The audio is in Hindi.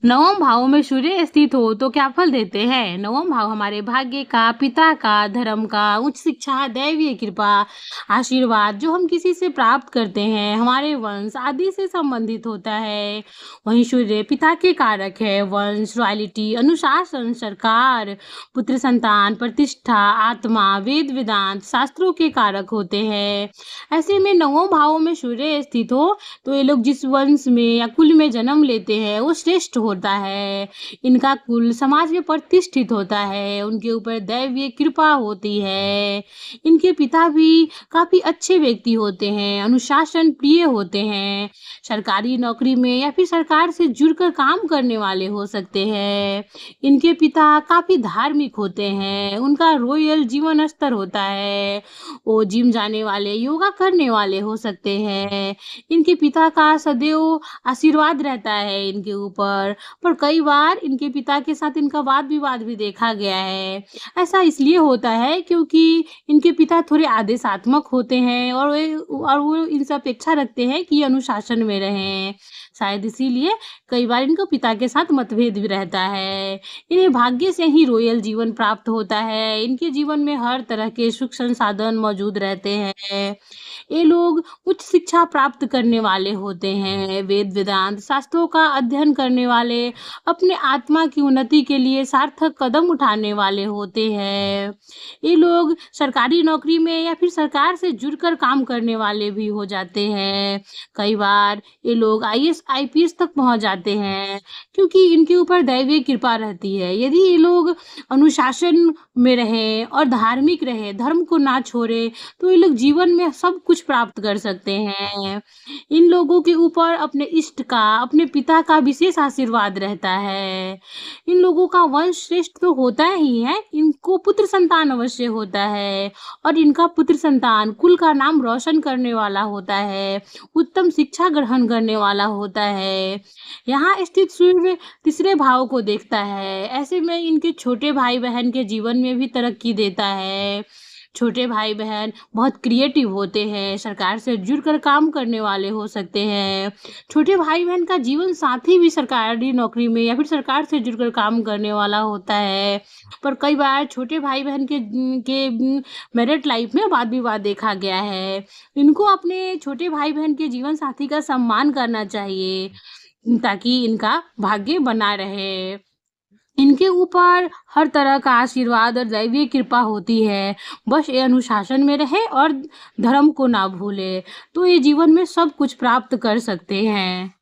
नवम भाव में सूर्य स्थित हो तो क्या फल देते हैं? नवम भाव हमारे भाग्य का, पिता का, धर्म का, उच्च शिक्षा, दैवीय कृपा, आशीर्वाद जो हम किसी से प्राप्त करते हैं, हमारे वंश आदि से संबंधित होता है। वहीं सूर्य पिता के कारक है, वंश, रॉयल्टी, अनुशासन, सरकार, पुत्र संतान, प्रतिष्ठा, आत्मा, वेद वेदांत, शास्त्रों के कारक होते हैं। ऐसे में नवम भावों में सूर्य स्थित हो तो ये लोग जिस वंश में या कुल में जन्म लेते हैं वो श्रेष्ठ होता है। इनका कुल समाज में प्रतिष्ठित होता है, उनके ऊपर दैवीय कृपा होती है। इनके पिता भी काफ़ी अच्छे व्यक्ति होते हैं, अनुशासन प्रिय होते हैं, सरकारी नौकरी में या फिर सरकार से जुड़कर काम करने वाले हो सकते हैं। इनके पिता काफ़ी धार्मिक होते हैं, उनका रॉयल जीवन स्तर होता है, वो जिम जाने वाले, योगा करने वाले हो सकते हैं। इनके पिता का सदैव आशीर्वाद रहता है इनके ऊपर, पर कई बार इनके पिता के साथ इनका वाद-विवाद भी देखा गया है। ऐसा इसलिए होता है क्योंकि इनके पिता थोड़े आदेशात्मक होते हैं और वो इनसे अपेक्षा रखते हैं कि ये अनुशासन में रहें। शायद इसीलिए कई बार इनके पिता के साथ मतभेद भी रहता है। इन्हें भाग्य से ही रॉयल जीवन प्राप्त होता है। इनके जीवन में हर तरह के सुख संसाधन मौजूद रहते हैं। ये लोग उच्च शिक्षा प्राप्त करने वाले होते हैं, वेद वेदांत शास्त्रों का अध्ययन करने वाले, अपने आत्मा की उन्नति के लिए सार्थक कदम उठाने वाले होते हैं। ये लोग सरकारी नौकरी में या फिर सरकार से जुड़कर काम करने वाले भी हो जाते हैं। कई बार ये लोग आईएएस आईपीएस तक पहुंच जाते हैं क्योंकि इनके ऊपर दैवीय कृपा रहती है। यदि ये लोग अनुशासन में रहें और धार्मिक रहे, धर्म को ना छोड़े, तो ये लोग जीवन में सब कुछ प्राप्त कर सकते हैं। इन लोगों के ऊपर अपने इष्ट का, अपने पिता का विशेष आशीर्वाद रहता है। इन लोगों का वंश श्रेष्ठ तो होता ही है, इनको पुत्र संतान अवश्य होता है और इनका पुत्र संतान कुल का नाम रोशन करने वाला होता है, उत्तम शिक्षा ग्रहण करने वाला होता है। यहाँ स्थित सूर्य तीसरे भाव को देखता है, ऐसे में इनके छोटे भाई बहन के जीवन में भी तरक्की देता है। छोटे भाई बहन बहुत क्रिएटिव होते हैं, सरकार से जुड़कर काम करने वाले हो सकते हैं। छोटे भाई बहन का जीवन साथी भी सरकारी नौकरी में या फिर सरकार से जुड़कर काम करने वाला होता है। पर कई बार छोटे भाई बहन के मैरिड लाइफ में वाद विवाद देखा गया है। इनको अपने छोटे भाई बहन के जीवन साथी का सम्मान करना चाहिए ताकि इनका भाग्य बना रहे। इनके ऊपर हर तरह का आशीर्वाद और दैवीय कृपा होती है। बस ये अनुशासन में रहे और धर्म को ना भूले, तो ये जीवन में सब कुछ प्राप्त कर सकते हैं।